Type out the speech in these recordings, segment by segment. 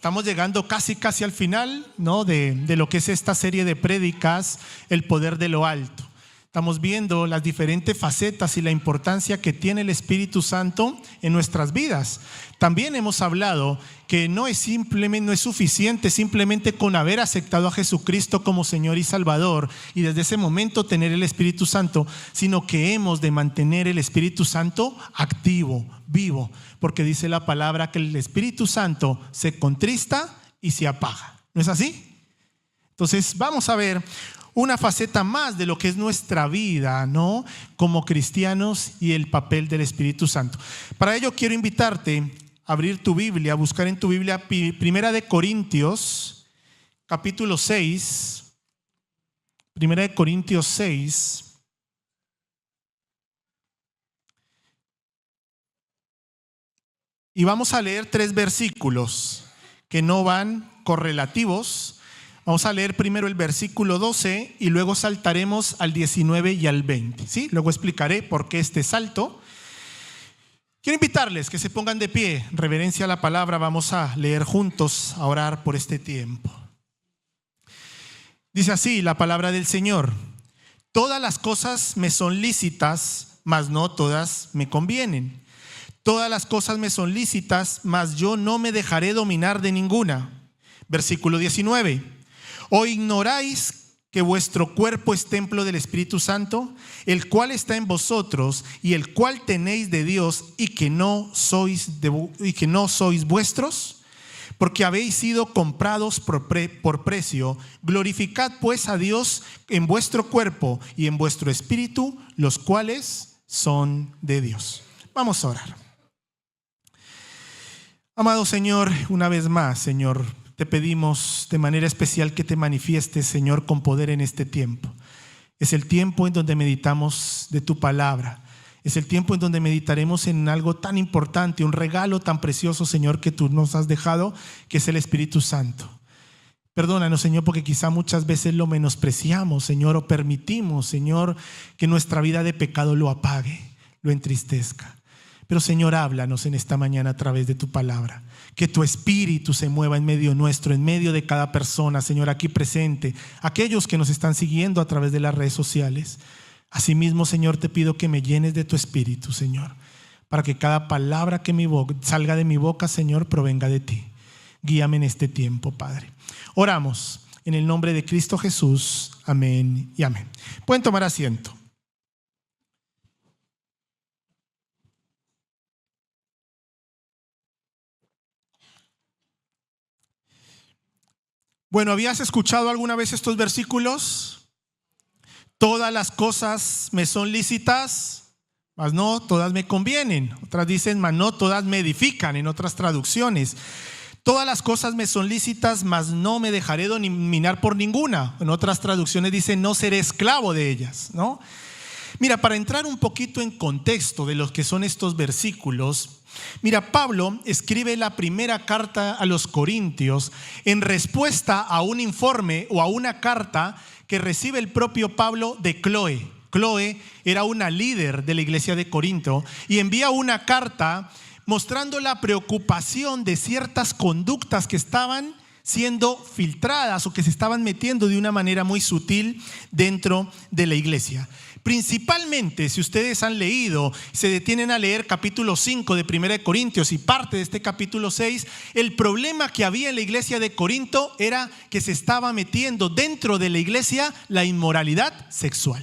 Estamos llegando casi al final, ¿no? de lo que es esta serie de prédicas, el poder de lo alto. Estamos viendo las diferentes facetas y la importancia que tiene el Espíritu Santo en nuestras vidas. También hemos hablado que no es suficiente simplemente con haber aceptado a Jesucristo como Señor y Salvador y desde ese momento tener el Espíritu Santo, sino que hemos de mantener el Espíritu Santo activo, vivo, porque dice la palabra que el Espíritu Santo se contrista y se apaga. ¿No es así? Entonces vamos a ver una faceta más de lo que es nuestra vida, ¿no? Como cristianos y el papel del Espíritu Santo. Para ello quiero invitarte a abrir tu Biblia, a buscar en tu Biblia Primera de Corintios, capítulo 6. Primera de Corintios 6. Y vamos a leer 3 versículos que no van correlativos. Vamos a leer primero el versículo 12 y luego saltaremos al 19 y al 20. ¿Sí? Luego explicaré por qué este salto. Quiero invitarles que se pongan de pie, en reverencia a la palabra. Vamos a leer juntos, a orar por este tiempo. Dice así la palabra del Señor: todas las cosas me son lícitas, mas no todas me convienen. Todas las cosas me son lícitas, mas yo no me dejaré dominar de ninguna. Versículo 19. ¿O ignoráis que vuestro cuerpo es templo del Espíritu Santo, el cual está en vosotros y el cual tenéis de Dios y que no sois vuestros? Porque habéis sido comprados por precio. Glorificad pues a Dios en vuestro cuerpo y en vuestro espíritu, los cuales son de Dios. Vamos a orar. Amado Señor, una vez más, Señor, te pedimos de manera especial que te manifiestes, Señor, con poder en este tiempo. Es el tiempo en donde meditamos de tu palabra. Es el tiempo en donde meditaremos en algo tan importante, un regalo tan precioso, Señor, que tú nos has dejado, que es el Espíritu Santo. Perdónanos, Señor, porque quizá muchas veces lo menospreciamos, Señor, o permitimos, Señor, que nuestra vida de pecado lo apague, lo entristezca. Pero, Señor, háblanos en esta mañana a través de tu palabra. Que tu Espíritu se mueva en medio nuestro, en medio de cada persona, Señor, aquí presente, aquellos que nos están siguiendo a través de las redes sociales. Asimismo, Señor, te pido que me llenes de tu Espíritu, Señor, para que cada palabra que salga de mi boca, Señor, provenga de ti. Guíame en este tiempo, Padre. Oramos en el nombre de Cristo Jesús. Amén y amén. Pueden tomar asiento. Bueno, ¿habías escuchado alguna vez estos versículos? Todas las cosas me son lícitas, mas no todas me convienen. Otras dicen, mas no todas me edifican, en otras traducciones. Todas las cosas me son lícitas, mas no me dejaré dominar por ninguna. En otras traducciones dicen, no seré esclavo de ellas, ¿no? Mira, para entrar un poquito en contexto de lo que son estos versículos, mira, Pablo escribe la primera carta a los Corintios en respuesta a un informe o a una carta que recibe el propio Pablo de Cloé. Cloé era una líder de la iglesia de Corinto y envía una carta mostrando la preocupación de ciertas conductas que estaban siendo filtradas o que se estaban metiendo de una manera muy sutil dentro de la iglesia. Principalmente, si ustedes han leído, se detienen a leer capítulo 5 de 1 Corintios y parte de este capítulo 6, el problema que había en la iglesia de Corinto era que se estaba metiendo dentro de la iglesia la inmoralidad sexual.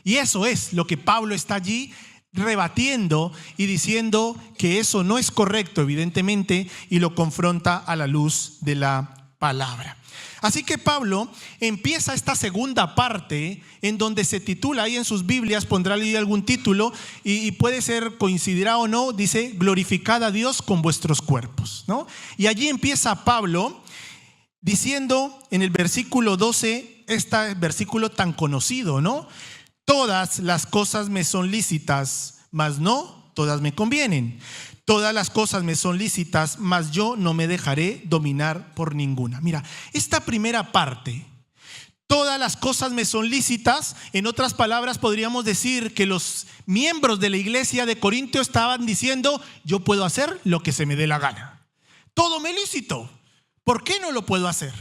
Y eso es lo que Pablo está allí rebatiendo y diciendo que eso no es correcto, evidentemente, y lo confronta a la luz de la palabra. Así que Pablo empieza esta segunda parte en donde se titula, ahí en sus Biblias pondrá ahí algún título y puede ser, coincidirá o no, dice, glorificad a Dios con vuestros cuerpos, ¿no? Y allí empieza Pablo diciendo en el versículo 12, este versículo tan conocido, ¿no? Todas las cosas me son lícitas, mas no todas me convienen. Todas las cosas me son lícitas, mas yo no me dejaré dominar por ninguna. Mira, esta primera parte, todas las cosas me son lícitas, en otras palabras podríamos decir que los miembros de la iglesia de Corinto estaban diciendo, yo puedo hacer lo que se me dé la gana. Todo me es lícito. ¿Por qué no lo puedo hacer?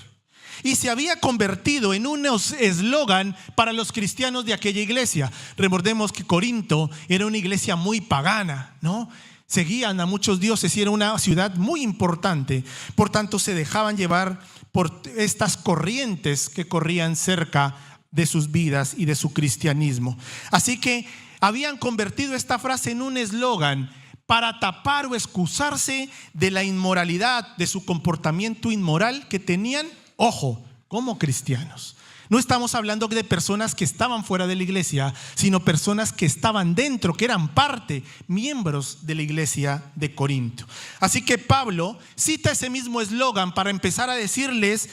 Y se había convertido en un eslogan para los cristianos de aquella iglesia. Recordemos que Corinto era una iglesia muy pagana, ¿no? Seguían a muchos dioses y era una ciudad muy importante. Por tanto, se dejaban llevar por estas corrientes que corrían cerca de sus vidas y de su cristianismo. Así que habían convertido esta frase en un eslogan para tapar o excusarse de la inmoralidad, de su comportamiento inmoral que tenían, ojo, como cristianos. No estamos hablando de personas que estaban fuera de la iglesia, sino personas que estaban dentro, que eran parte, miembros de la iglesia de Corinto. Así que Pablo cita ese mismo eslogan para empezar a decirles,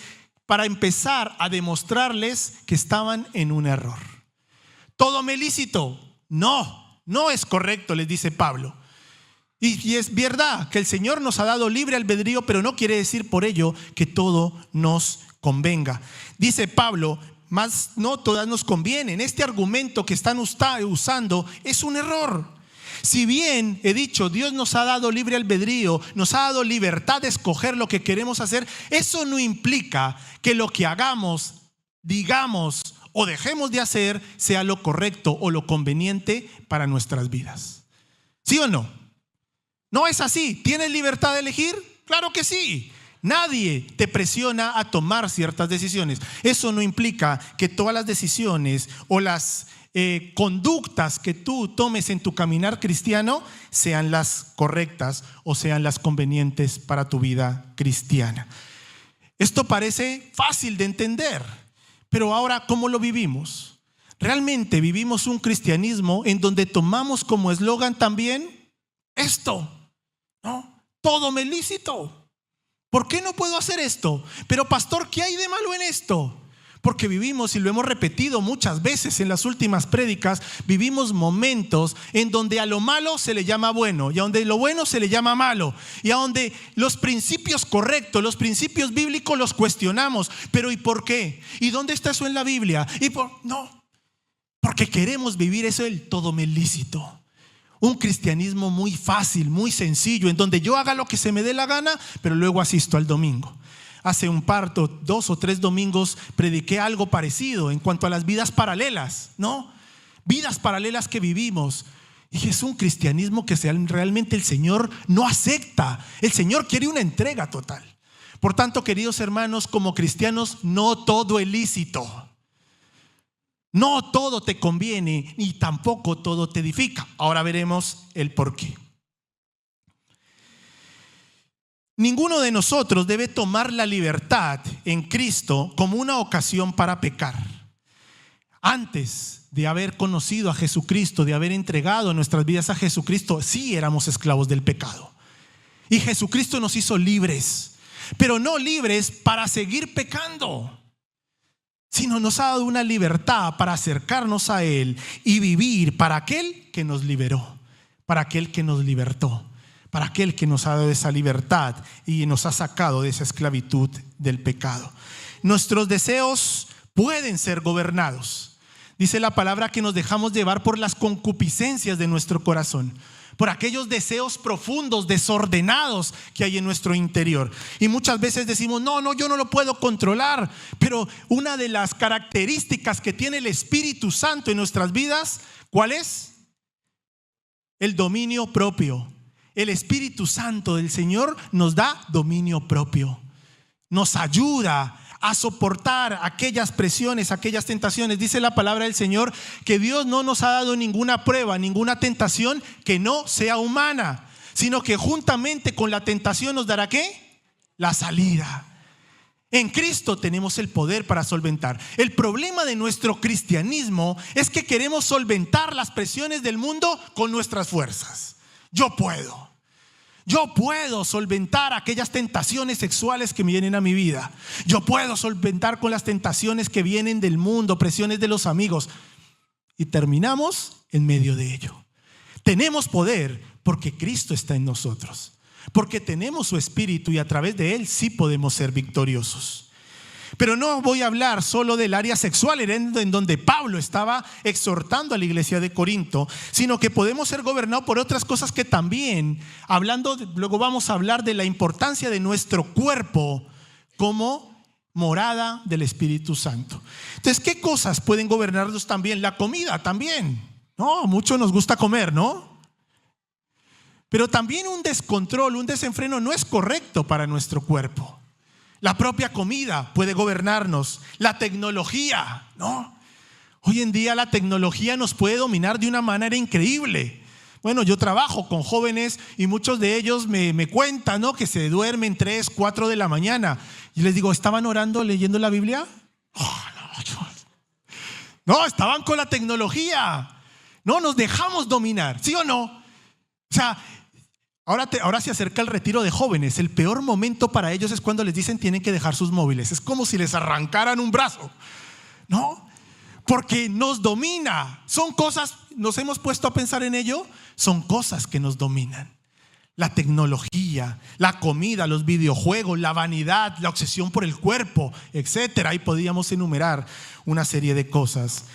para empezar a demostrarles que estaban en un error. ¿Todo me lícito? No es correcto, les dice Pablo. Y es verdad que el Señor nos ha dado libre albedrío, pero no quiere decir por ello que todo nos convenga. Dice Pablo, más no todas nos convienen. Este argumento que están usando es un error. Si bien he dicho, Dios nos ha dado libre albedrío, nos ha dado libertad de escoger lo que queremos hacer, eso no implica que lo que hagamos, digamos o dejemos de hacer sea lo correcto o lo conveniente para nuestras vidas. ¿Sí o no? No es así. ¿Tienes libertad de elegir? Claro que sí. Nadie te presiona a tomar ciertas decisiones. Eso no implica que todas las decisiones o las conductas que tú tomes en tu caminar cristiano sean las correctas o sean las convenientes para tu vida cristiana. Esto parece fácil de entender, pero ahora, ¿cómo lo vivimos? ¿Realmente vivimos un cristianismo en donde tomamos como eslogan también esto? ¿No? Todo me es lícito. ¿Por qué no puedo hacer esto? Pero pastor, ¿qué hay de malo en esto? Porque vivimos, y lo hemos repetido muchas veces en las últimas prédicas, vivimos momentos en donde a lo malo se le llama bueno y a donde lo bueno se le llama malo, y a donde los principios correctos, los principios bíblicos los cuestionamos. Pero ¿y por qué? ¿Y dónde está eso en la Biblia? No, porque queremos vivir eso del todo me es lícito. Un cristianismo muy fácil, muy sencillo, en donde yo haga lo que se me dé la gana, pero luego asisto al domingo. Hace 2 o 3 domingos prediqué algo parecido en cuanto a las vidas paralelas, ¿no? Vidas paralelas que vivimos. Y es un cristianismo que realmente el Señor no acepta. El Señor quiere una entrega total. Por tanto, queridos hermanos, como cristianos, no todo es lícito. No todo te conviene ni tampoco todo te edifica. Ahora veremos el por qué. Ninguno de nosotros debe tomar la libertad en Cristo como una ocasión para pecar. Antes de haber conocido a Jesucristo, de haber entregado nuestras vidas a Jesucristo, sí éramos esclavos del pecado. Y Jesucristo nos hizo libres, pero no libres para seguir pecando, sino nos ha dado una libertad para acercarnos a Él y vivir para aquel que nos liberó, para aquel que nos libertó, para aquel que nos ha dado esa libertad y nos ha sacado de esa esclavitud del pecado. Nuestros deseos pueden ser gobernados. Dice la palabra que nos dejamos llevar por las concupiscencias de nuestro corazón, por aquellos deseos profundos, desordenados que hay en nuestro interior. Y muchas veces decimos, no, yo no lo puedo controlar. Pero una de las características que tiene el Espíritu Santo en nuestras vidas, ¿cuál es? El dominio propio. El Espíritu Santo del Señor nos da dominio propio. Nos ayuda a soportar aquellas presiones, aquellas tentaciones. Dice la palabra del Señor que Dios no nos ha dado ninguna prueba, ninguna tentación que no sea humana, sino que juntamente con la tentación nos dará ¿qué? La salida. En Cristo tenemos el poder para solventar. El problema de nuestro cristianismo es que queremos solventar las presiones del mundo con nuestras fuerzas. Yo puedo solventar aquellas tentaciones sexuales que vienen a mi vida. Yo puedo solventar con las tentaciones que vienen del mundo, presiones de los amigos. Y terminamos en medio de ello. Tenemos poder porque Cristo está en nosotros, porque tenemos su Espíritu y a través de Él sí podemos ser victoriosos. Pero no voy a hablar solo del área sexual en donde Pablo estaba exhortando a la iglesia de Corinto, sino que podemos ser gobernados por otras cosas que también, luego vamos a hablar de la importancia de nuestro cuerpo como morada del Espíritu Santo. Entonces, ¿qué cosas pueden gobernarnos también? La comida también, ¿no? Mucho nos gusta comer, ¿no? Pero también un descontrol, un desenfreno no es correcto para nuestro cuerpo. La propia comida puede gobernarnos. La tecnología, ¿no? Hoy en día la tecnología nos puede dominar de una manera increíble. Bueno, yo trabajo con jóvenes y muchos de ellos me cuentan, ¿no?, que se duermen 3, 4 de la mañana. Y les digo, ¿estaban orando, leyendo la Biblia? No, estaban con la tecnología. No, nos dejamos dominar, ¿sí o no? O sea, ahora se acerca el retiro de jóvenes. El peor momento para ellos es cuando les dicen tienen que dejar sus móviles. Es como si les arrancaran un brazo, ¿no? Porque nos domina. Son cosas, nos hemos puesto a pensar en ello, son cosas que nos dominan. La tecnología, la comida, los videojuegos, la vanidad, la obsesión por el cuerpo, etcétera. Y podríamos enumerar una serie de cosas.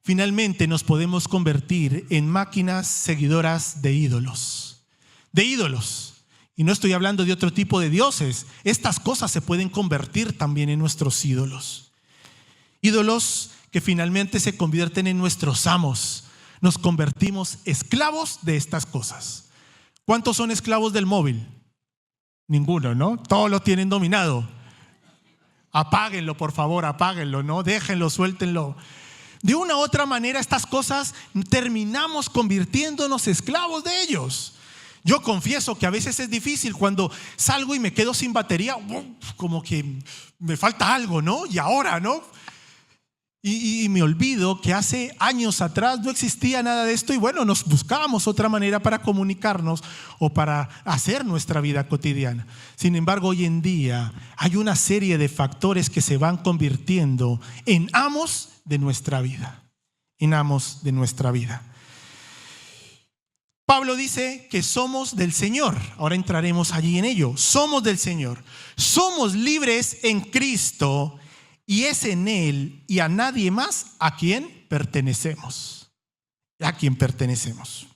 Finalmente nos podemos convertir en máquinas seguidoras de ídolos. De ídolos. Y no estoy hablando de otro tipo de dioses. Estas cosas se pueden convertir también en nuestros ídolos. Ídolos que finalmente se convierten en nuestros amos. Nos convertimos esclavos de estas cosas. ¿Cuántos son esclavos del móvil? Ninguno, ¿no? Todos lo tienen dominado. Apáguenlo, por favor, apáguenlo, ¿no? Déjenlo, suéltenlo. De una u otra manera, estas cosas terminamos convirtiéndonos esclavos de ellos. Yo confieso que a veces es difícil cuando salgo y me quedo sin batería, como que me falta algo, ¿no? Y ahora, ¿no? Y me olvido que hace años atrás no existía nada de esto y bueno, nos buscábamos otra manera para comunicarnos o para hacer nuestra vida cotidiana. Sin embargo, hoy en día hay una serie de factores que se van convirtiendo en amos de nuestra vida. En amos de nuestra vida. Pablo dice que somos del Señor. Ahora entraremos allí en ello. Somos del Señor. Somos libres en Cristo. Y es en Él y a nadie más a quien pertenecemos. A quien pertenecemos.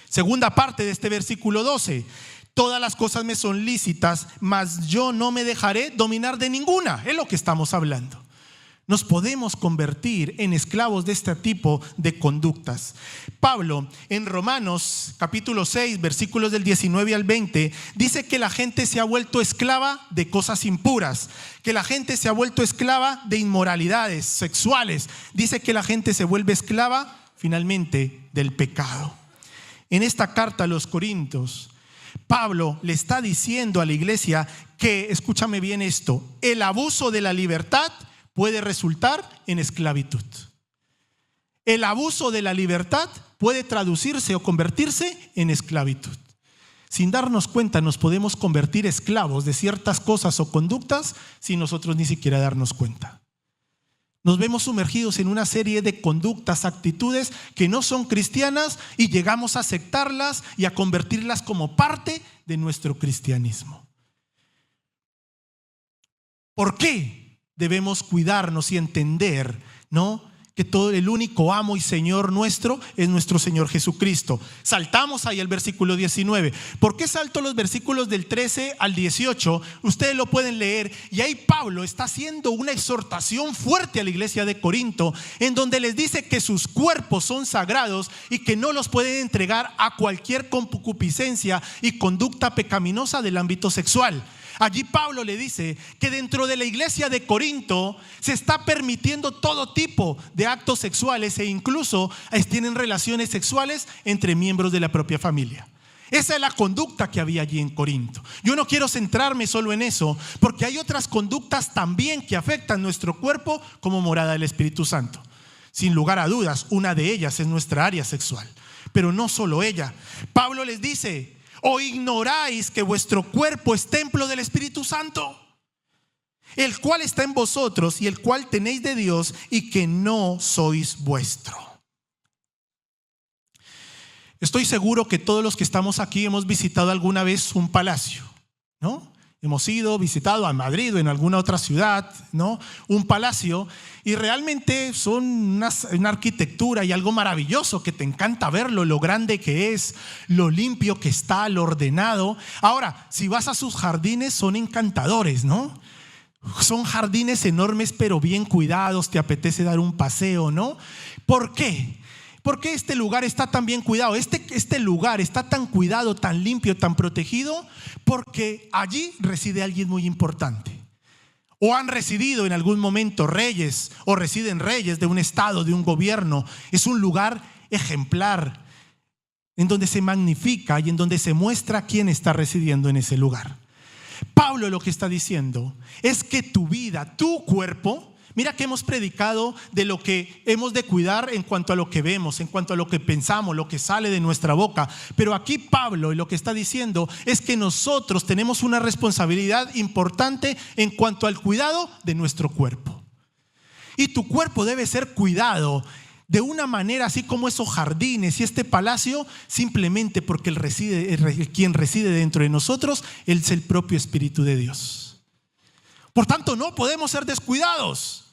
Segunda parte de este versículo 12. Todas las cosas me son lícitas, mas yo no me dejaré dominar de ninguna. Es lo que estamos hablando. Nos podemos convertir en esclavos de este tipo de conductas. Pablo, en Romanos capítulo 6, versículos del 19 al 20, dice que la gente se ha vuelto esclava de cosas impuras, que la gente se ha vuelto esclava de inmoralidades sexuales. Dice que la gente se vuelve esclava finalmente del pecado. En esta carta a los Corintios, Pablo le está diciendo a la iglesia que, escúchame bien esto, el abuso de la libertad puede resultar en esclavitud. El abuso de la libertad puede traducirse o convertirse en esclavitud. Sin darnos cuenta nos podemos convertir esclavos de ciertas cosas o conductas sin nosotros ni siquiera darnos cuenta. Nos vemos sumergidos en una serie de conductas, actitudes que no son cristianas y llegamos a aceptarlas y a convertirlas como parte de nuestro cristianismo. ¿Por qué? Debemos cuidarnos y entender, ¿no?, que todo el único amo y Señor nuestro es nuestro Señor Jesucristo. Saltamos ahí el versículo 19. ¿Por qué salto los versículos del 13 al 18? Ustedes lo pueden leer y ahí Pablo está haciendo una exhortación fuerte a la iglesia de Corinto, en donde les dice que sus cuerpos son sagrados y que no los pueden entregar a cualquier concupiscencia y conducta pecaminosa del ámbito sexual. Allí Pablo le dice que dentro de la iglesia de Corinto se está permitiendo todo tipo de actos sexuales e incluso tienen relaciones sexuales entre miembros de la propia familia. Esa es la conducta que había allí en Corinto. Yo no quiero centrarme solo en eso, porque hay otras conductas también que afectan nuestro cuerpo como morada del Espíritu Santo. Sin lugar a dudas, una de ellas es nuestra área sexual, pero no solo ella. Pablo les dice: ¿o ignoráis que vuestro cuerpo es templo del Espíritu Santo, el cual está en vosotros y el cual tenéis de Dios y que no sois vuestro? Estoy seguro que todos los que estamos aquí hemos visitado alguna vez un palacio, ¿no? hemos ido, visitado a Madrid o en alguna otra ciudad, ¿no? Un palacio, y realmente son una arquitectura y algo maravilloso que te encanta verlo, lo grande que es, lo limpio que está, lo ordenado. Ahora, si vas a sus jardines, son encantadores, ¿no? Son jardines enormes pero bien cuidados, te apetece dar un paseo, ¿no? ¿Por qué? ¿Por qué este lugar está tan bien cuidado? Este lugar está tan cuidado, tan limpio, tan protegido, porque allí reside alguien muy importante. O han residido en algún momento reyes, o residen reyes de un estado, de un gobierno. Es un lugar ejemplar, en donde se magnifica y en donde se muestra quién está residiendo en ese lugar. Pablo lo que está diciendo es que tu vida, tu cuerpo, mira que hemos predicado de lo que hemos de cuidar en cuanto a lo que vemos, en cuanto a lo que pensamos, lo que sale de nuestra boca. Pero aquí Pablo lo que está diciendo es que nosotros tenemos una responsabilidad importante en cuanto al cuidado de nuestro cuerpo. Y tu cuerpo debe ser cuidado de una manera así como esos jardines y este palacio, simplemente porque quien reside dentro de nosotros es el propio Espíritu de Dios. Por tanto, no podemos ser descuidados.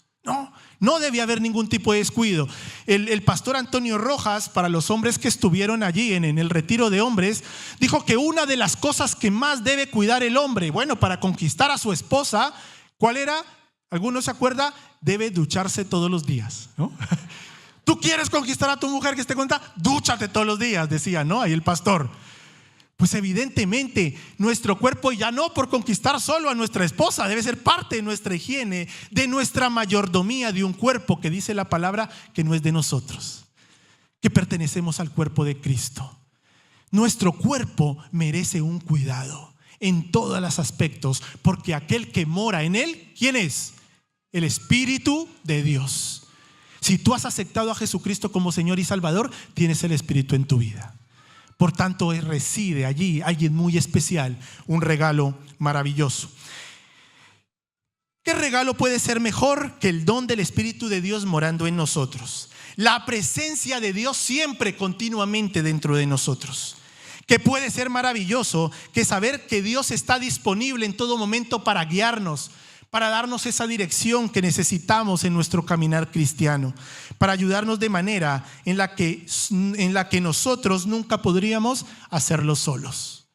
No debe haber ningún tipo de descuido. El pastor Antonio Rojas, para los hombres que estuvieron allí en el retiro de hombres, dijo que una de las cosas que más debe cuidar el hombre, bueno, para conquistar a su esposa, ¿cuál era? ¿Alguno se acuerda? Debe ducharse todos los días, ¿no? ¿Tú quieres conquistar a tu mujer que esté contenta? Dúchate todos los días, decía, ¿no? Ahí el pastor. Pues evidentemente nuestro cuerpo ya no por conquistar solo a nuestra esposa, debe ser parte de nuestra higiene, de nuestra mayordomía de un cuerpo que dice la palabra que no es de nosotros, que pertenecemos al cuerpo de Cristo. Nuestro cuerpo merece un cuidado en todos los aspectos, porque aquel que mora en él, ¿quién es? El Espíritu de Dios. Si tú has aceptado a Jesucristo como Señor y Salvador, tienes el Espíritu en tu vida. Por tanto, reside allí alguien muy especial, un regalo maravilloso. ¿Qué regalo puede ser mejor que el don del Espíritu de Dios morando en nosotros? La presencia de Dios siempre, continuamente dentro de nosotros. ¿Qué puede ser maravilloso que saber que Dios está disponible en todo momento para guiarnos, para darnos esa dirección que necesitamos en nuestro caminar cristiano, para ayudarnos de manera en la que nosotros nunca podríamos hacerlo solos?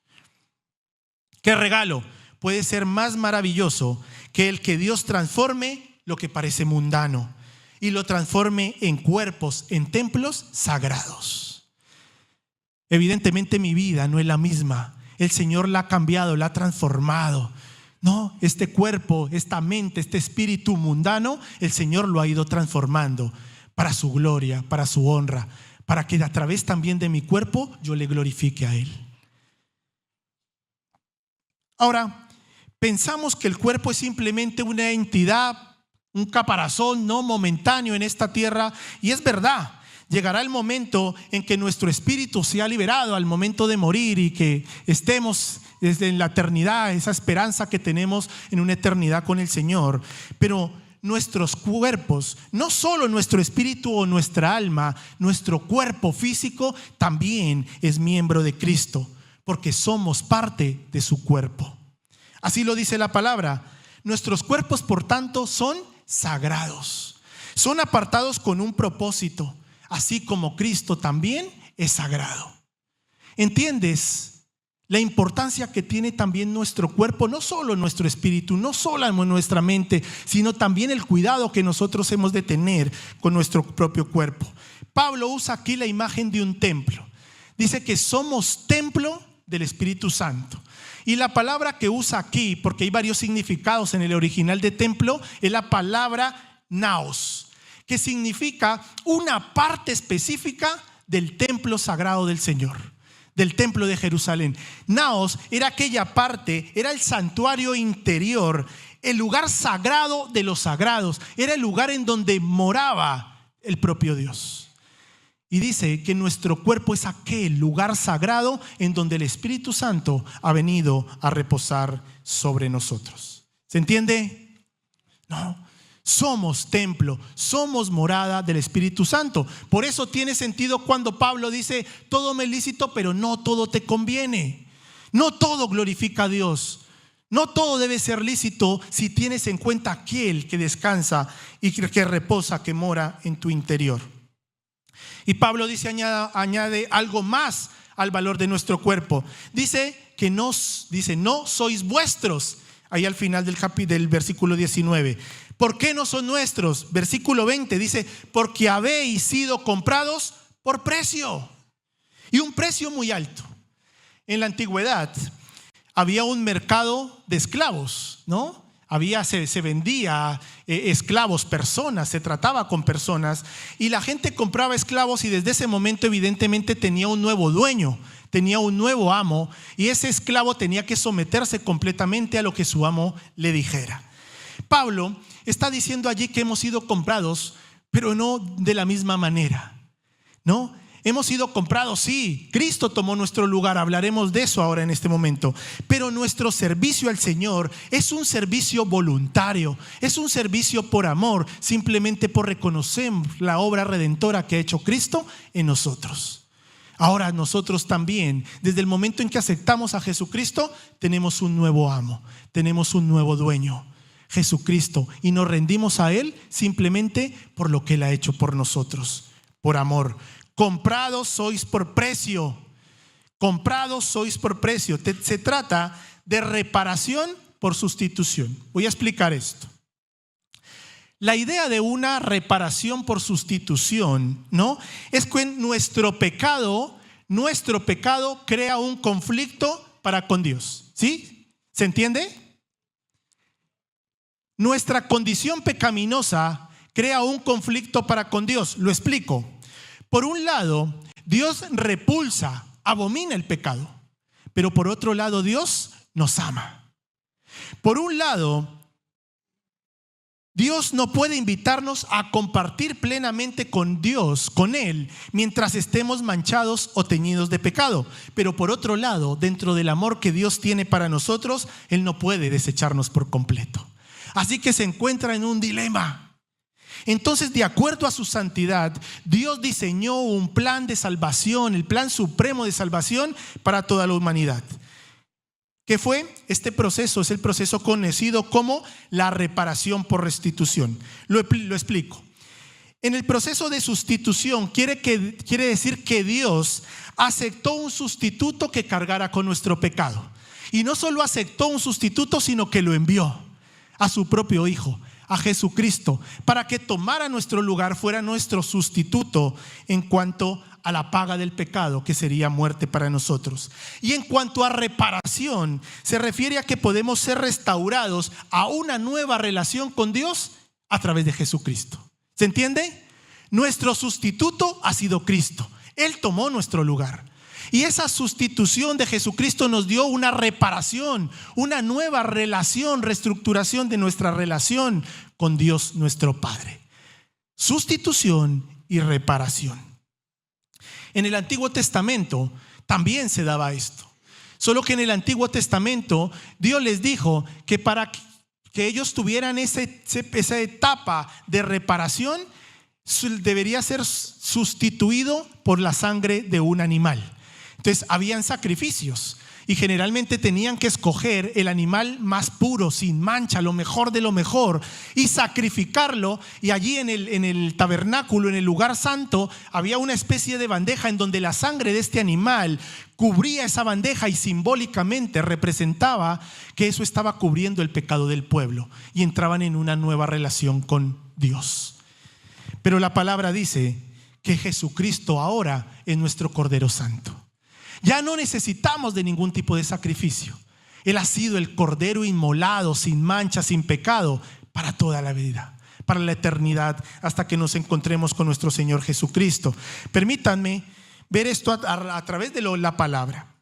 ¿Qué regalo puede ser más maravilloso que el que Dios transforme lo que parece mundano y lo transforme en cuerpos, en templos sagrados? Evidentemente mi vida no es la misma. El Señor la ha cambiado, la ha transformado. No, este cuerpo, esta mente, este espíritu mundano, el Señor lo ha ido transformando para su gloria, para su honra, para que a través también de mi cuerpo yo le glorifique a Él. Ahora, pensamos que el cuerpo es simplemente una entidad, un caparazón no momentáneo en esta tierra, y es verdad. Llegará el momento en que nuestro espíritu sea liberado al momento de morir y que estemos desde en la eternidad, esa esperanza que tenemos en una eternidad con el Señor. Pero nuestros cuerpos, no solo nuestro espíritu o nuestra alma, nuestro cuerpo físico también es miembro de Cristo, porque somos parte de su cuerpo. Así lo dice la palabra. Nuestros cuerpos, por tanto, son sagrados, son apartados con un propósito, así como Cristo también es sagrado. ¿Entiendes la importancia que tiene también nuestro cuerpo? No solo nuestro espíritu, no solo nuestra mente, sino también el cuidado que nosotros hemos de tener con nuestro propio cuerpo. Pablo usa aquí la imagen de un templo. Dice que somos templo del Espíritu Santo. Y la palabra que usa aquí, porque hay varios significados en el original de templo, es la palabra naos, que significa una parte específica del templo sagrado del Señor, del templo de Jerusalén. Naos era aquella parte, era el santuario interior, el lugar sagrado de los sagrados, era el lugar en donde moraba el propio Dios. Y dice que nuestro cuerpo es aquel lugar sagrado en donde el Espíritu Santo ha venido a reposar sobre nosotros. ¿Se entiende? No. Somos templo, somos morada del Espíritu Santo. Por eso tiene sentido cuando Pablo dice: todo me es lícito, pero no todo te conviene. No todo glorifica a Dios. No todo debe ser lícito si tienes en cuenta aquel que descansa y que reposa, que mora en tu interior. Y Pablo añade algo más al valor de nuestro cuerpo. Dice no sois vuestros. Ahí al final del versículo 19. ¿Por qué no son nuestros? Versículo 20 dice, porque habéis sido comprados por precio. Y un precio muy alto. En la antigüedad había un mercado de esclavos, ¿no? Se vendía esclavos, personas, se trataba con personas, y la gente compraba esclavos, y desde ese momento evidentemente tenía un nuevo dueño, tenía un nuevo amo, y ese esclavo tenía que someterse completamente a lo que su amo le dijera. Pablo está diciendo allí que hemos sido comprados, pero no de la misma manera, ¿no? Hemos sido comprados, sí, Cristo tomó nuestro lugar, hablaremos de eso ahora en este momento, pero nuestro servicio al Señor es un servicio voluntario, es un servicio por amor, simplemente por reconocer la obra redentora que ha hecho Cristo en nosotros. Ahora nosotros también, desde el momento en que aceptamos a Jesucristo, tenemos un nuevo amo, tenemos un nuevo dueño, Jesucristo, y nos rendimos a Él simplemente por lo que Él ha hecho por nosotros, por amor. Comprados sois por precio. Comprados sois por precio. Se trata de reparación por sustitución. Voy a explicar esto. La idea de una reparación por sustitución, ¿no? Es que nuestro pecado crea un conflicto para con Dios. ¿Sí? ¿Se entiende? Nuestra condición pecaminosa crea un conflicto para con Dios. Lo explico. Por un lado, Dios repulsa, abomina el pecado, pero por otro lado, Dios nos ama. Por un lado, Dios no puede invitarnos a compartir plenamente con Dios, con Él, mientras estemos manchados o teñidos de pecado. Pero por otro lado, dentro del amor que Dios tiene para nosotros, Él no puede desecharnos por completo. Así que se encuentra en un dilema. Entonces, de acuerdo a su santidad, Dios diseñó un plan de salvación, el plan supremo de salvación para toda la humanidad. ¿Qué fue? Este proceso es el proceso conocido como la reparación por restitución. Lo explico. En el proceso de sustitución quiere decir que Dios aceptó un sustituto que cargara con nuestro pecado. Y no solo aceptó un sustituto, sino que lo envió a su propio Hijo, a Jesucristo, para que tomara nuestro lugar, fuera nuestro sustituto en cuanto a la paga del pecado, que sería muerte para nosotros. Y en cuanto a reparación, se refiere a que podemos ser restaurados a una nueva relación con Dios a través de Jesucristo. ¿Se entiende? Nuestro sustituto ha sido Cristo. Él tomó nuestro lugar. Y esa sustitución de Jesucristo nos dio una reparación, una nueva relación, reestructuración de nuestra relación con Dios nuestro Padre. Sustitución y reparación. En el Antiguo Testamento también se daba esto. Solo que en el Antiguo Testamento Dios les dijo que para que ellos tuvieran esa etapa de reparación, debería ser sustituido por la sangre de un animal. Entonces habían sacrificios y generalmente tenían que escoger el animal más puro, sin mancha, lo mejor de lo mejor, y sacrificarlo. Y allí en el tabernáculo, en el lugar santo, había una especie de bandeja en donde la sangre de este animal cubría esa bandeja y simbólicamente representaba que eso estaba cubriendo el pecado del pueblo y entraban en una nueva relación con Dios. Pero la palabra dice que Jesucristo ahora es nuestro Cordero Santo. Ya no necesitamos de ningún tipo de sacrificio. Él ha sido el Cordero inmolado, sin mancha, sin pecado, para toda la vida, para la eternidad, hasta que nos encontremos con nuestro Señor Jesucristo. Permítanme ver esto a través de la palabra.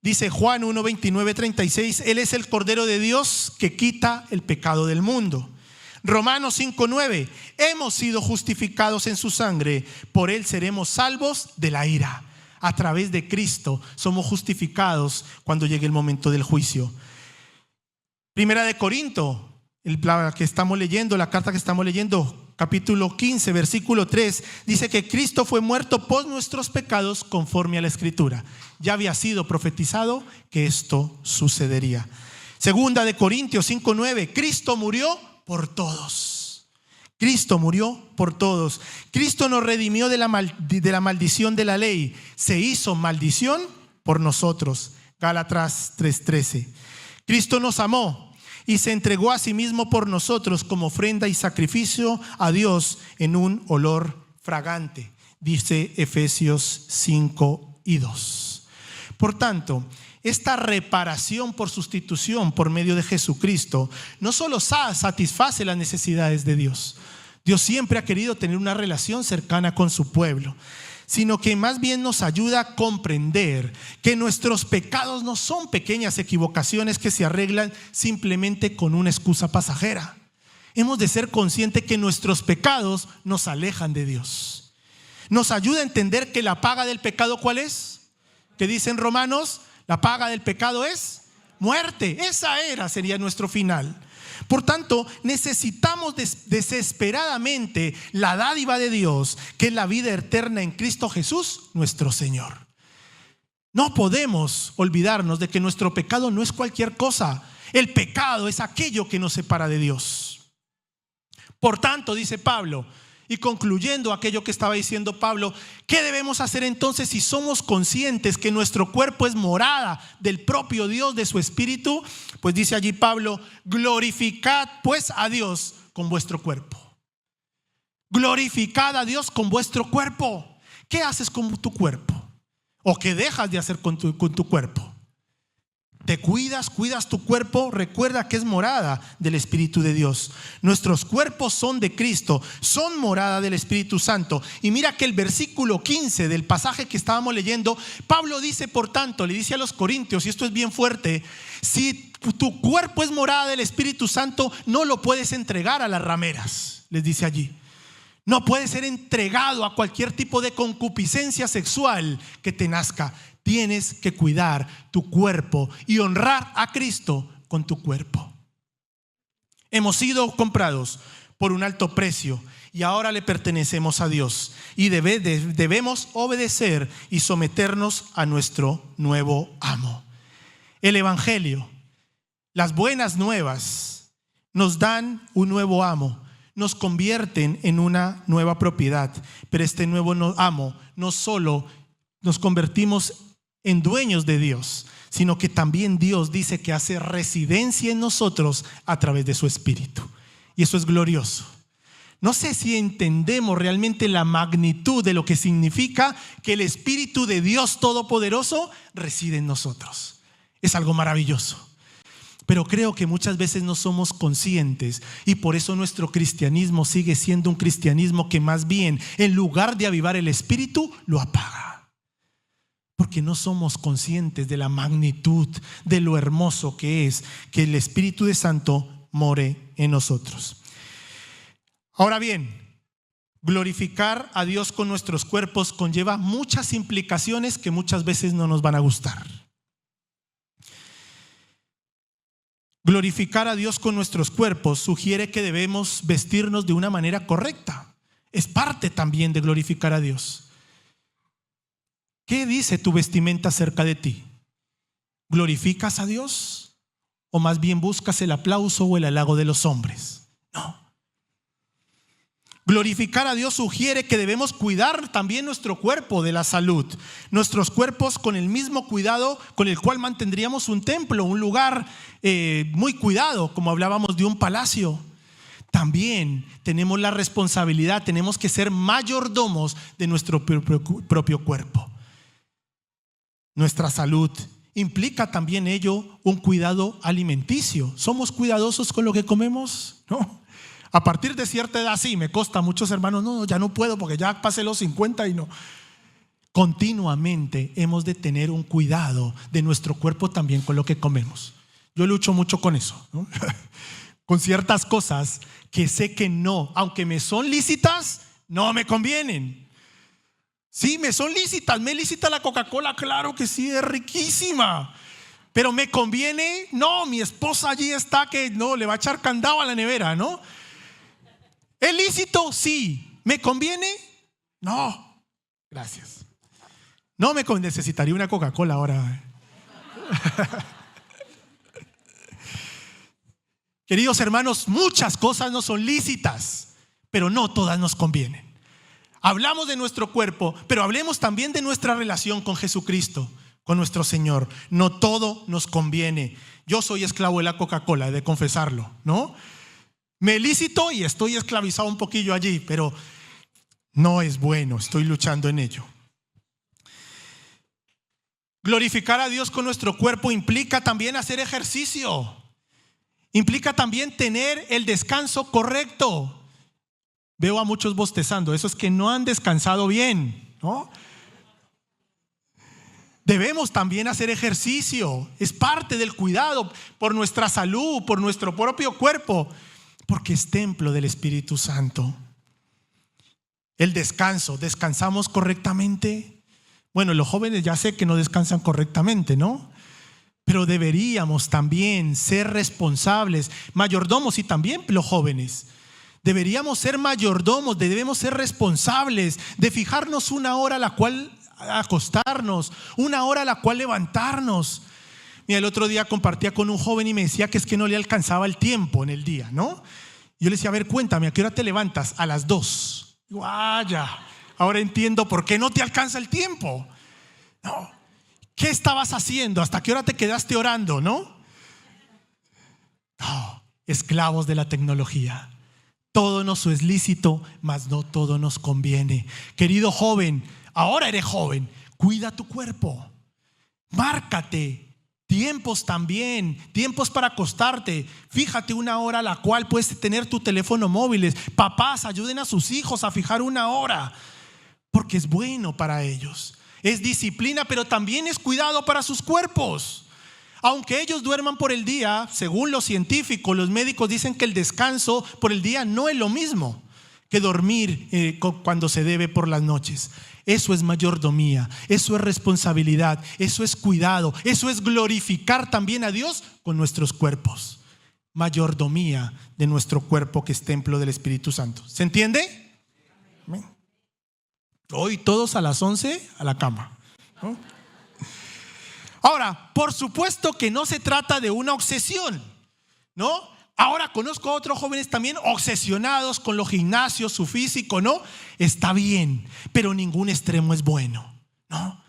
Dice Juan 1, 29, 36, Él es el Cordero de Dios que quita el pecado del mundo. Romanos 5, 9, hemos sido justificados en su sangre, por Él seremos salvos de la ira. A través de Cristo somos justificados cuando llegue el momento del juicio. Primera de Corinto, la que estamos leyendo, la carta que estamos leyendo, capítulo 15, versículo 3, dice que Cristo fue muerto por nuestros pecados conforme a la Escritura. Ya había sido profetizado que esto sucedería. Segunda de Corintios 5:9, Cristo murió por todos. Cristo murió por todos. Cristo nos redimió de la maldición de la ley. Se hizo maldición por nosotros. Gálatas 3:13. Cristo nos amó y se entregó a sí mismo por nosotros como ofrenda y sacrificio a Dios en un olor fragante. Dice Efesios 5:2. Por tanto, esta reparación por sustitución por medio de Jesucristo no solo satisface las necesidades de Dios. Dios siempre ha querido tener una relación cercana con su pueblo, sino que más bien nos ayuda a comprender que nuestros pecados no son pequeñas equivocaciones que se arreglan simplemente con una excusa pasajera. Hemos de ser conscientes que nuestros pecados nos alejan de Dios. Nos ayuda a entender que la paga del pecado, ¿cuál es? Que dicen Romanos, la paga del pecado es muerte. Sería nuestro final. Por tanto, necesitamos desesperadamente la dádiva de Dios, que es la vida eterna en Cristo Jesús, nuestro Señor. No podemos olvidarnos de que nuestro pecado no es cualquier cosa. El pecado es aquello que nos separa de Dios. Por tanto, dice Pablo, y concluyendo aquello que estaba diciendo Pablo, ¿qué debemos hacer entonces si somos conscientes que nuestro cuerpo es morada del propio Dios, de su Espíritu? Pues dice allí Pablo, glorificad pues a Dios con vuestro cuerpo. Glorificad a Dios con vuestro cuerpo. ¿Qué haces con tu cuerpo? ¿O qué dejas de hacer con tu cuerpo? ¿Te cuidas tu cuerpo? Recuerda que es morada del Espíritu de Dios. Nuestros cuerpos son de Cristo, son morada del Espíritu Santo. Y mira que el versículo 15 del pasaje que estábamos leyendo, Pablo dice, por tanto, le dice a los corintios, y esto es bien fuerte, si tu cuerpo es morada del Espíritu Santo, no lo puedes entregar a las rameras, les dice allí. No puede ser entregado a cualquier tipo de concupiscencia sexual que te nazca. Tienes que cuidar tu cuerpo y honrar a Cristo con tu cuerpo. Hemos sido comprados por un alto precio y ahora le pertenecemos a Dios. Y debemos obedecer y someternos a nuestro nuevo amo. El Evangelio, las buenas nuevas, nos dan un nuevo amo. Nos convierten en una nueva propiedad. Pero este nuevo amo no solo nos convertimos en dueños de Dios, sino que también Dios dice que hace residencia en nosotros a través de su Espíritu. Y eso es glorioso. No sé si entendemos realmente la magnitud de lo que significa que el Espíritu de Dios Todopoderoso reside en nosotros. Es algo maravilloso. Pero creo que muchas veces no somos conscientes y por eso nuestro cristianismo sigue siendo un cristianismo que más bien, en lugar de avivar el Espíritu, lo apaga. Porque no somos conscientes de la magnitud, de lo hermoso que es que el Espíritu de Santo more en nosotros. Ahora bien, glorificar a Dios con nuestros cuerpos conlleva muchas implicaciones que muchas veces no nos van a gustar. Glorificar a Dios con nuestros cuerpos sugiere que debemos vestirnos de una manera correcta. Es parte también de glorificar a Dios. ¿Qué dice tu vestimenta acerca de ti? ¿Glorificas a Dios? ¿O más bien buscas el aplauso o el halago de los hombres? No. Glorificar a Dios sugiere que debemos cuidar también nuestro cuerpo de la salud. Nuestros cuerpos con el mismo cuidado con el cual mantendríamos un templo, un lugar muy cuidado, como hablábamos de un palacio. También tenemos la responsabilidad, tenemos que ser mayordomos de nuestro propio cuerpo. Nuestra salud implica también ello un cuidado alimenticio. ¿Somos cuidadosos con lo que comemos? No. A partir de cierta edad sí, me consta, muchos hermanos, no, ya no puedo porque ya pasé los 50 y no. Continuamente hemos de tener un cuidado de nuestro cuerpo también con lo que comemos. Yo lucho mucho con eso, ¿no? Con ciertas cosas que sé que no, aunque me son lícitas, no me convienen. Sí, me son lícitas, me es lícita la Coca-Cola, claro que sí, es riquísima. Pero ¿me conviene? No, mi esposa allí está que no, le va a echar candado a la nevera, ¿no? ¿Es lícito? Sí. ¿Me conviene? No. Gracias. No me necesitaría una Coca-Cola ahora. Queridos hermanos, muchas cosas no son lícitas, pero no todas nos convienen. Hablamos de nuestro cuerpo, pero hablemos también de nuestra relación con Jesucristo, con nuestro Señor. No todo nos conviene. Yo soy esclavo de la Coca-Cola, he de confesarlo, ¿no? Me lícito y estoy esclavizado un poquillo allí, pero no es bueno, estoy luchando en ello. Glorificar a Dios con nuestro cuerpo implica también hacer ejercicio. Implica también tener el descanso correcto. Veo a muchos bostezando, esos que no han descansado bien, ¿no? Debemos también hacer ejercicio. Es parte del cuidado por nuestra salud, por nuestro propio cuerpo, porque es templo del Espíritu Santo. El descanso, ¿descansamos correctamente? Bueno, los jóvenes ya sé que no descansan correctamente, ¿no? Pero deberíamos también ser responsables, mayordomos, y también los jóvenes. Deberíamos ser mayordomos, debemos ser responsables de fijarnos una hora a la cual acostarnos, una hora a la cual levantarnos. Mira, el otro día compartía con un joven y me decía que es que no le alcanzaba el tiempo en el día, ¿no? Yo le decía, a ver, cuéntame, ¿a qué hora te levantas? A las 2. Digo, ya, ahora entiendo por qué no te alcanza el tiempo. No. ¿Qué estabas haciendo? ¿Hasta qué hora te quedaste orando, no? No, esclavos de la tecnología. Todo nos es lícito, mas no todo nos conviene. Querido joven, ahora eres joven, cuida tu cuerpo. Márcate tiempos también, tiempos para acostarte. Fíjate una hora a la cual puedes tener tu teléfono móvil. Papás, ayuden a sus hijos a fijar una hora, porque es bueno para ellos. Es disciplina, pero también es cuidado para sus cuerpos. Aunque ellos duerman por el día, según los científicos, los médicos dicen que el descanso por el día no es lo mismo que dormir cuando se debe por las noches. Eso es mayordomía, eso es responsabilidad, eso es cuidado, eso es glorificar también a Dios con nuestros cuerpos. Mayordomía de nuestro cuerpo, que es templo del Espíritu Santo. ¿Se entiende? Amén. Hoy todos a las 11 a la cama, ¿no? Ahora, por supuesto que no se trata de una obsesión, ¿no? Ahora conozco a otros jóvenes también obsesionados con los gimnasios, su físico, ¿no? Está bien, pero ningún extremo es bueno, ¿no?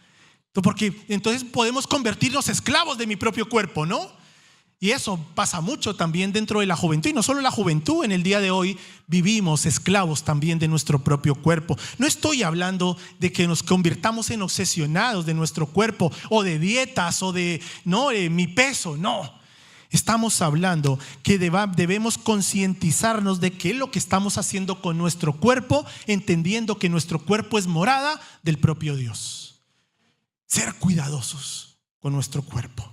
Porque entonces podemos convertirnos esclavos de mi propio cuerpo, ¿no? Y eso pasa mucho también dentro de la juventud. Y no solo la juventud, en el día de hoy vivimos esclavos también de nuestro propio cuerpo. No estoy hablando de que nos convirtamos en obsesionados de nuestro cuerpo, o de dietas, o de mi peso, no. Estamos hablando que debemos concientizarnos de qué es lo que estamos haciendo con nuestro cuerpo, entendiendo que nuestro cuerpo es morada del propio Dios. Ser cuidadosos con nuestro cuerpo.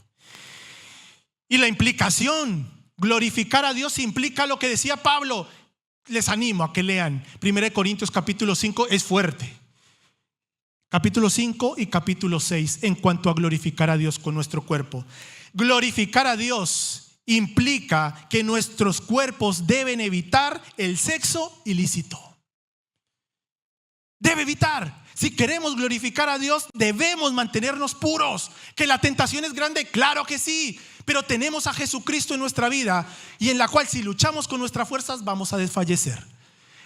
Y la implicación, glorificar a Dios, implica lo que decía Pablo. Les animo a que lean 1 Corintios capítulo 5, es fuerte. Capítulo 5 y capítulo 6 en cuanto a glorificar a Dios con nuestro cuerpo. Glorificar a Dios implica que nuestros cuerpos deben evitar el sexo ilícito. Debe evitar. Si queremos glorificar a Dios, debemos mantenernos puros. ¿Que la tentación es grande? Claro que sí. Pero tenemos a Jesucristo en nuestra vida, y en la cual si luchamos con nuestras fuerzas vamos a desfallecer.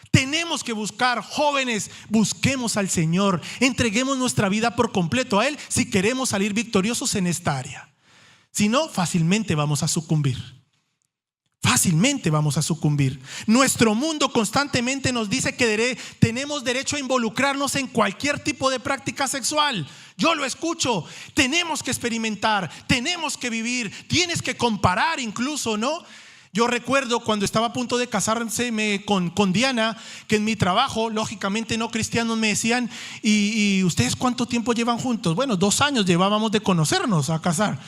Tenemos que buscar, jóvenes, busquemos al Señor. Entreguemos nuestra vida por completo a Él si queremos salir victoriosos en esta área. Si no, fácilmente vamos a sucumbir. Fácilmente vamos a sucumbir. Nuestro mundo constantemente nos dice que tenemos derecho a involucrarnos en cualquier tipo de práctica sexual. Yo lo escucho. Tenemos que experimentar, tenemos que vivir, tienes que comparar incluso, ¿no? Yo recuerdo cuando estaba a punto de casarme con Diana, que en mi trabajo, lógicamente no cristianos, me decían, ¿y ustedes cuánto tiempo llevan juntos? Bueno, 2 años llevábamos de conocernos a casar.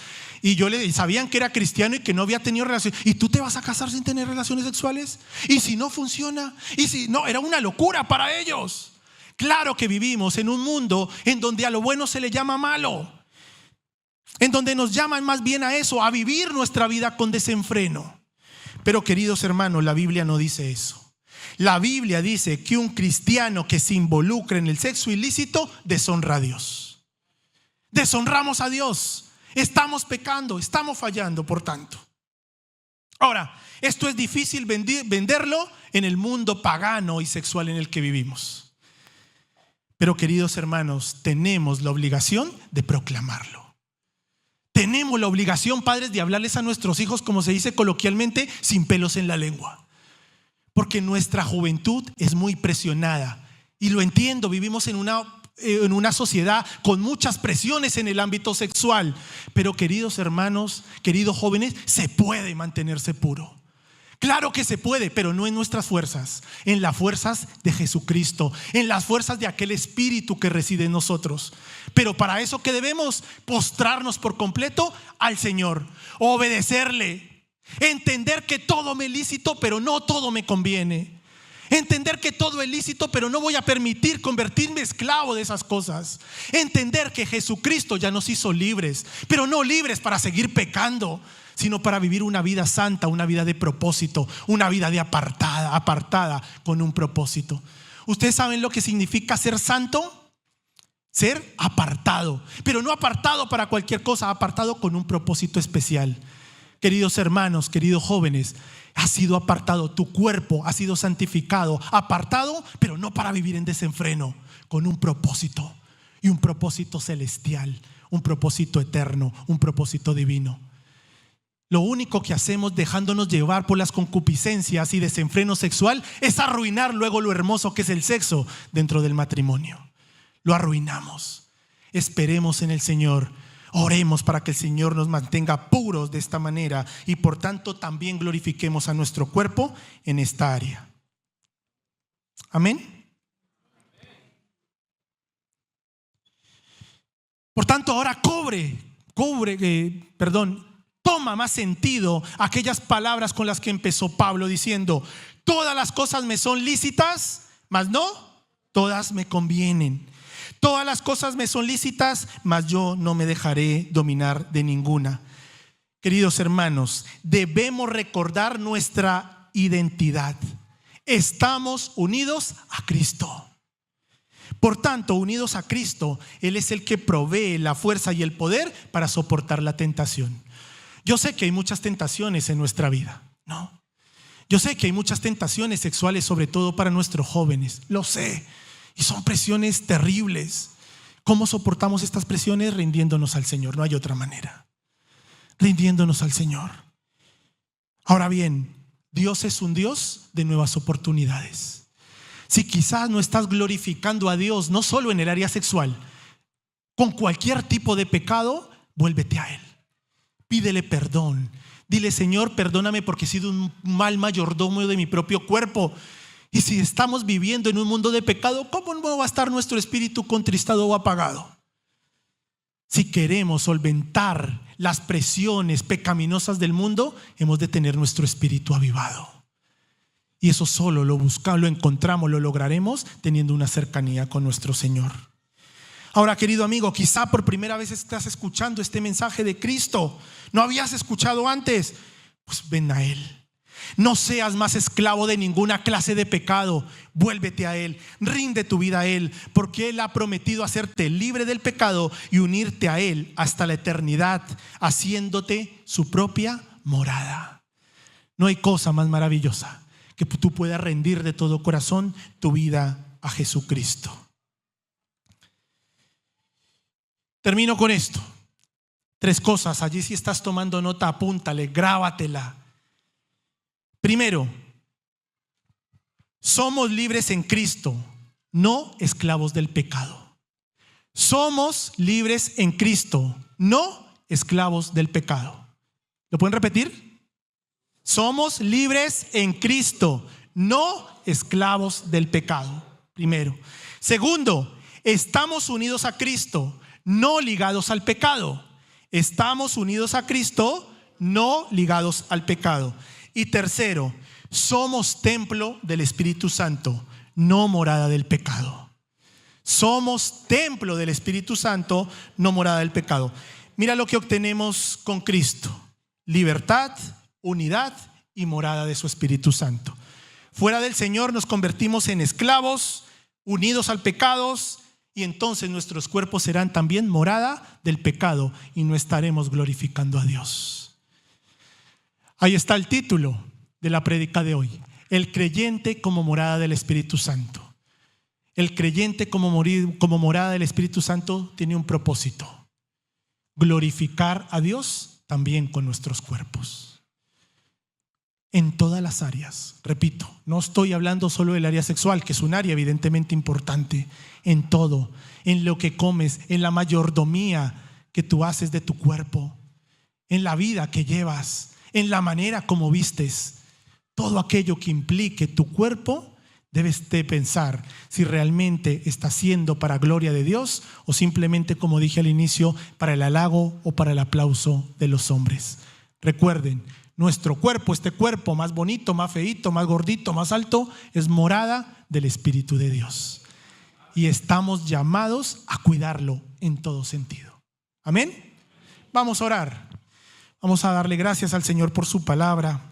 Y sabían que era cristiano y que no había tenido relaciones. ¿Y tú te vas a casar sin tener relaciones sexuales? ¿Y si no funciona? ¿Y si no? Era una locura para ellos. Claro que vivimos en un mundo en donde a lo bueno se le llama malo, en donde nos llaman más bien a eso, a vivir nuestra vida con desenfreno. Pero queridos hermanos, la Biblia no dice eso. La Biblia dice que un cristiano que se involucre en el sexo ilícito deshonra a Dios. Deshonramos a Dios. Estamos pecando, estamos fallando, por tanto. Ahora, esto es difícil venderlo en el mundo pagano y sexual en el que vivimos. Pero queridos hermanos, tenemos la obligación de proclamarlo. Tenemos la obligación, padres, de hablarles a nuestros hijos, como se dice coloquialmente, sin pelos en la lengua. Porque nuestra juventud es muy presionada. Y lo entiendo, vivimos en una sociedad con muchas presiones en el ámbito sexual. Pero queridos hermanos, queridos jóvenes, se puede mantenerse puro. Claro que se puede, pero no en nuestras fuerzas, en las fuerzas de Jesucristo, en las fuerzas de aquel Espíritu que reside en nosotros. Pero para eso, ¿qué debemos? Postrarnos por completo al Señor, obedecerle, entender que todo me es lícito, pero no todo me conviene. Entender que todo es lícito, pero no voy a permitir convertirme esclavo de esas cosas. Entender que Jesucristo ya nos hizo libres, pero no libres para seguir pecando, sino para vivir una vida santa, una vida de propósito, una vida de apartada con un propósito. ¿Ustedes saben lo que significa ser santo? Ser apartado, pero no apartado para cualquier cosa, apartado con un propósito especial. Queridos hermanos, queridos jóvenes, has sido apartado, tu cuerpo ha sido santificado, apartado, pero no para vivir en desenfreno, con un propósito, y un propósito celestial, un propósito eterno, un propósito divino. Lo único que hacemos dejándonos llevar por las concupiscencias y desenfreno sexual es arruinar luego lo hermoso que es el sexo dentro del matrimonio. Lo arruinamos. Esperemos en el Señor. Oremos para que el Señor nos mantenga puros de esta manera y por tanto también glorifiquemos a nuestro cuerpo en esta área. Amén. Por tanto, ahora toma más sentido aquellas palabras con las que empezó Pablo diciendo: todas las cosas me son lícitas, mas no todas me convienen. Todas las cosas me son lícitas, mas yo no me dejaré dominar de ninguna. Queridos hermanos, debemos recordar nuestra identidad. Estamos unidos a Cristo. Por tanto, unidos a Cristo, Él es el que provee la fuerza y el poder para soportar la tentación. Yo sé que hay muchas tentaciones en nuestra vida, ¿no? Yo sé que hay muchas tentaciones sexuales, sobre todo para nuestros jóvenes. Lo sé. Y son presiones terribles. ¿Cómo soportamos estas presiones? Rindiéndonos al Señor. No hay otra manera. Rindiéndonos al Señor. Ahora bien, Dios es un Dios de nuevas oportunidades. Si quizás no estás glorificando a Dios, no solo en el área sexual, con cualquier tipo de pecado, vuélvete a Él. Pídele perdón. Dile: Señor, perdóname porque he sido un mal mayordomo de mi propio cuerpo. Y si estamos viviendo en un mundo de pecado, ¿cómo no va a estar nuestro espíritu contristado o apagado? Si queremos solventar las presiones pecaminosas del mundo, hemos de tener nuestro espíritu avivado. Y eso solo lo buscamos, lo encontramos, lo lograremos teniendo una cercanía con nuestro Señor. Ahora, querido amigo, quizá por primera vez estás escuchando este mensaje de Cristo. ¿No habías escuchado antes? Pues ven a Él. No seas más esclavo de ninguna clase de pecado. Vuélvete a Él, rinde tu vida a Él, porque Él ha prometido hacerte libre del pecado y unirte a Él hasta la eternidad, haciéndote su propia morada. No hay cosa más maravillosa que tú puedas rendir de todo corazón tu vida a Jesucristo. Termino con esto. 3 cosas. Allí, si estás tomando nota, apúntale, grábatela. Primero, somos libres en Cristo, no esclavos del pecado. Somos libres en Cristo, no esclavos del pecado. ¿Lo pueden repetir? Somos libres en Cristo, no esclavos del pecado. Primero. Segundo, estamos unidos a Cristo, no ligados al pecado. Estamos unidos a Cristo, no ligados al pecado. Y tercero, somos templo del Espíritu Santo, no morada del pecado. Somos templo del Espíritu Santo, no morada del pecado. Mira lo que obtenemos con Cristo: libertad, unidad y morada de su Espíritu Santo. Fuera del Señor nos convertimos en esclavos, unidos al pecado, y entonces nuestros cuerpos serán también morada del pecado y no estaremos glorificando a Dios. Ahí está el título de la prédica de hoy: el creyente como morada del Espíritu Santo. El creyente como morada del Espíritu Santo tiene un propósito: glorificar a Dios también con nuestros cuerpos. En todas las áreas, repito, no estoy hablando solo del área sexual, que es un área evidentemente importante. En todo, en lo que comes, en la mayordomía que tú haces de tu cuerpo, en la vida que llevas, en la manera como vistes, todo aquello que implique tu cuerpo, debes de pensar si realmente está siendo para gloria de Dios o simplemente, como dije al inicio, para el halago o para el aplauso de los hombres. Recuerden, nuestro cuerpo, este cuerpo más bonito, más feíto, más gordito, más alto, es morada del Espíritu de Dios. Y estamos llamados a cuidarlo en todo sentido. Amén. Vamos a orar. Vamos a darle gracias al Señor por su palabra.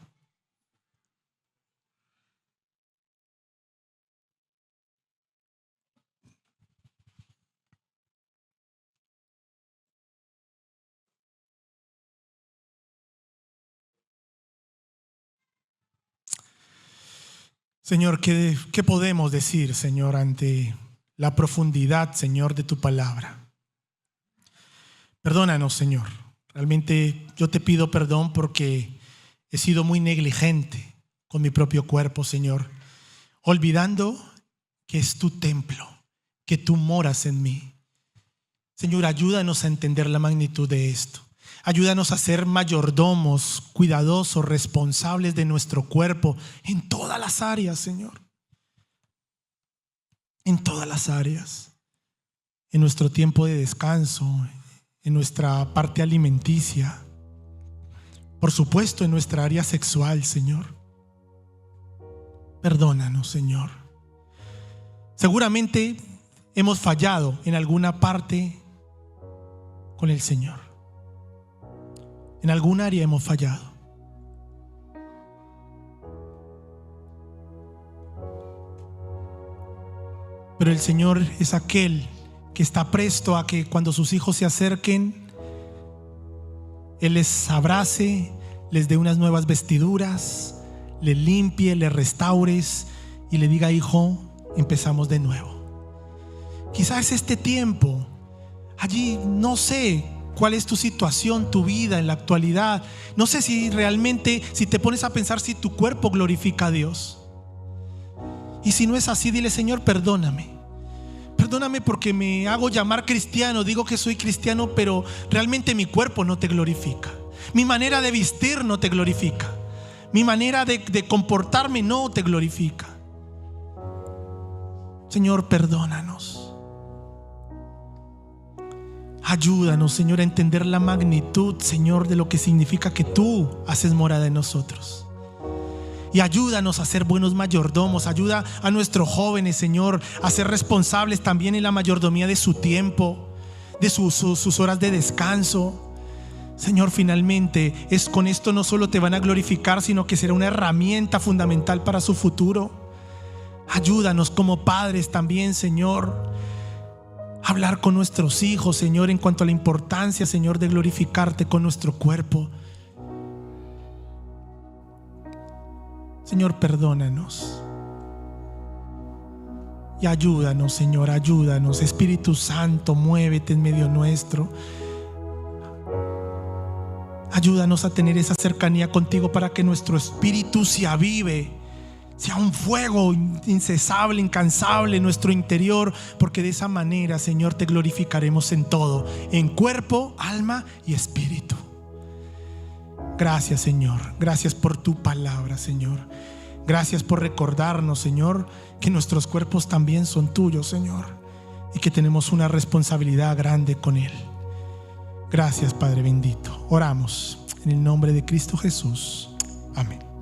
Señor, ¿qué podemos decir, Señor, ante la profundidad, Señor, de tu palabra? Perdónanos, Señor. Realmente yo te pido perdón porque he sido muy negligente con mi propio cuerpo, Señor, olvidando que es tu templo, que tú moras en mí. Señor, ayúdanos a entender la magnitud de esto. Ayúdanos a ser mayordomos, cuidadosos, responsables de nuestro cuerpo en todas las áreas, Señor. En todas las áreas. En nuestro tiempo de descanso, en nuestra parte alimenticia. Por supuesto, en nuestra área sexual, Señor. Perdónanos, Señor. Seguramente hemos fallado en alguna parte con el Señor. En algún área hemos fallado. Pero el Señor es aquel que está presto a que cuando sus hijos se acerquen, Él les abrace, les dé unas nuevas vestiduras, les limpie, les restaures y le diga: hijo, empezamos de nuevo. Quizás este tiempo, allí no sé cuál es tu situación, tu vida en la actualidad. No sé si realmente, si te pones a pensar si tu cuerpo glorifica a Dios. Y si no es así, dile: Señor, perdóname. Perdóname porque me hago llamar cristiano, digo que soy cristiano, pero realmente mi cuerpo no te glorifica. Mi manera de vestir no te glorifica. Mi manera de comportarme no te glorifica. Señor, perdónanos. Ayúdanos, Señor, a entender la magnitud, Señor, de lo que significa que tú haces morada en nosotros. Y ayúdanos a ser buenos mayordomos. Ayuda a nuestros jóvenes, Señor, a ser responsables también en la mayordomía de su tiempo, de sus horas de descanso. Señor, finalmente con esto no solo te van a glorificar, sino que será una herramienta fundamental para su futuro. Ayúdanos como padres también, Señor, a hablar con nuestros hijos, Señor, en cuanto a la importancia, Señor, de glorificarte con nuestro cuerpo. Señor, perdónanos y ayúdanos, Señor, ayúdanos. Espíritu Santo, muévete en medio nuestro. Ayúdanos a tener esa cercanía contigo para que nuestro espíritu se avive, sea un fuego incesable, incansable en nuestro interior, porque de esa manera, Señor, te glorificaremos en todo, en cuerpo, alma y espíritu. Gracias, Señor. Gracias por tu palabra, Señor. Gracias por recordarnos, Señor, que nuestros cuerpos también son tuyos, Señor, y que tenemos una responsabilidad grande con Él. Gracias, Padre bendito. Oramos en el nombre de Cristo Jesús. Amén.